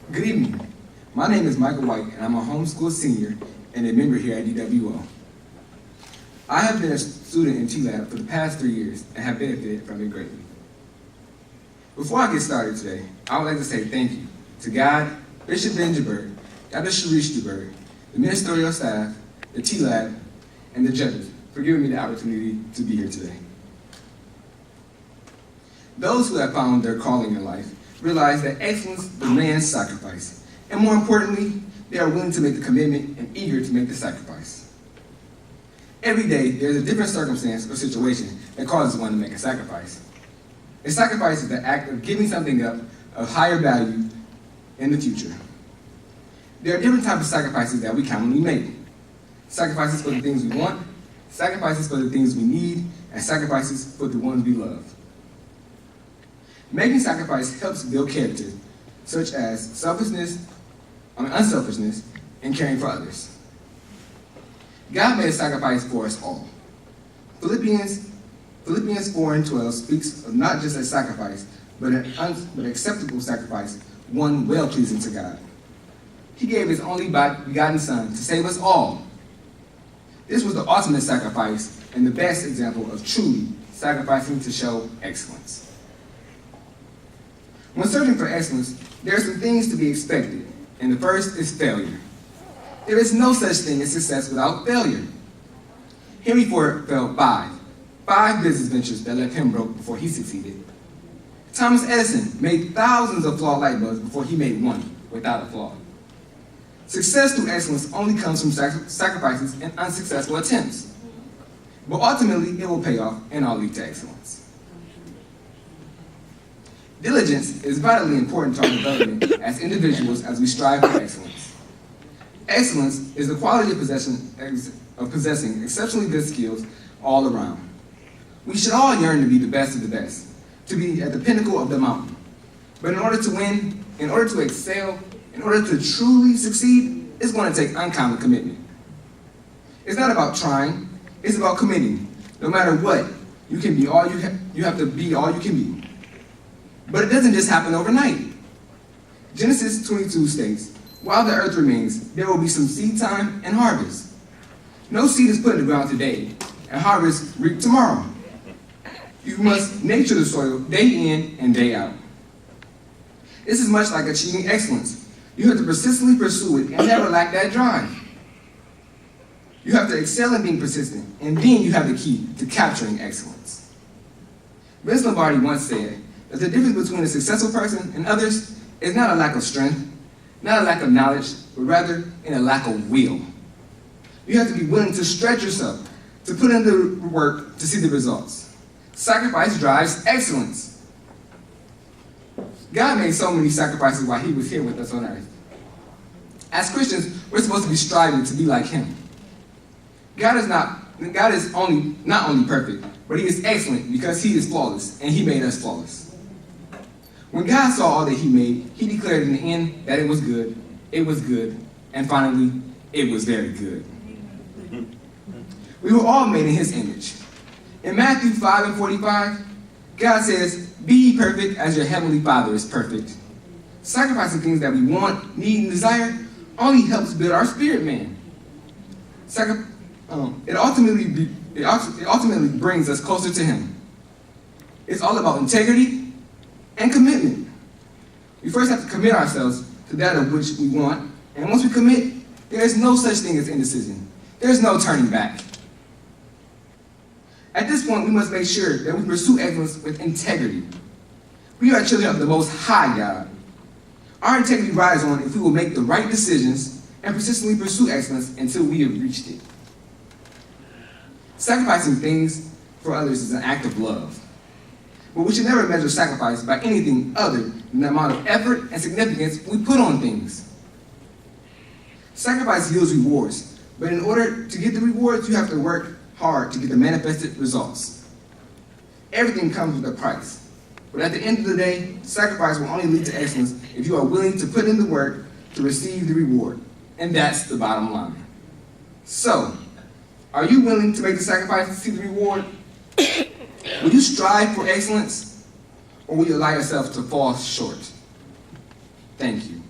Good evening. My name is Michael White, and I'm a homeschool senior and a member here at DWO. I have been a student in T-Lab for the past 3 years and have benefited from it greatly. Before I get started today, I would like to say thank you to God, Bishop Benjaberg, Dr. Sharice Duberg, the ministerial staff, the T-Lab, and the judges for giving me the opportunity to be here today. Those who have found their calling in life realize that excellence demands sacrifice, and more importantly, they are willing to make the commitment and eager to make the sacrifice. Every day, there's a different circumstance or situation that causes one to make a sacrifice. A sacrifice is the act of giving something up of higher value in the future. There are different types of sacrifices that we commonly make. Sacrifices for the things we want, sacrifices for the things we need, and sacrifices for the ones we love. Making sacrifice helps build character, such as unselfishness, and caring for others. God made a sacrifice for us all. Philippians 4:12 speaks of not just a sacrifice, but an acceptable sacrifice, one well-pleasing to God. He gave his only begotten Son to save us all. This was the ultimate sacrifice and the best example of truly sacrificing to show excellence. When searching for excellence, there are some things to be expected, and the first is failure. There is no such thing as success without failure. Henry Ford failed five business ventures that left him broke before he succeeded. Thomas Edison made thousands of flawed light bulbs before he made one without a flaw. Success through excellence only comes from sacrifices and unsuccessful attempts. But ultimately, it will pay off and all lead to excellence. Diligence is vitally important to our development as individuals as we strive for excellence. Excellence is the quality of possessing exceptionally good skills all around. We should all yearn to be the best of the best, to be at the pinnacle of the mountain. But in order to win, in order to excel, in order to truly succeed, it's going to take uncommon commitment. It's not about trying, it's about committing. No matter what, you can be all you have to be all you can be. But it doesn't just happen overnight. Genesis 22 states, "While the earth remains, there will be some seed time and harvest. No seed is put in the ground today, and harvest reaped tomorrow. You must nurture the soil day in and day out." This is much like achieving excellence. You have to persistently pursue it and never lack that drive. You have to excel in being persistent, and then you have the key to capturing excellence. Vince Lombardi once said that the difference between a successful person and others is not a lack of strength, not a lack of knowledge, but rather in a lack of will. You have to be willing to stretch yourself, to put in the work to see the results. Sacrifice drives excellence. God made so many sacrifices while he was here with us on earth. As Christians, we're supposed to be striving to be like him. God is not only perfect, but he is excellent because he is flawless, and he made us flawless. When God saw all that he made, he declared in the end that it was good, and finally, it was very good. We were all made in his image. In Matthew 5:45, God says, "Be ye perfect as your heavenly Father is perfect." Sacrificing things that we want, need, and desire only helps build our spirit man. It ultimately brings us closer to him. It's all about integrity and commitment. We first have to commit ourselves to that of which we want, and once we commit, there is no such thing as indecision. There's no turning back. At this point, we must make sure that we pursue excellence with integrity. We are children of the Most High God. Our integrity rides on if we will make the right decisions and persistently pursue excellence until we have reached it. Sacrificing things for others is an act of love. But we should never measure sacrifice by anything other than the amount of effort and significance we put on things. Sacrifice yields rewards, but in order to get the rewards, you have to work hard to get the manifested results. Everything comes with a price. But at the end of the day, sacrifice will only lead to excellence if you are willing to put in the work to receive the reward. And that's the bottom line. So, are you willing to make the sacrifice to see the reward? Will you strive for excellence, or will you allow yourself to fall short? Thank you.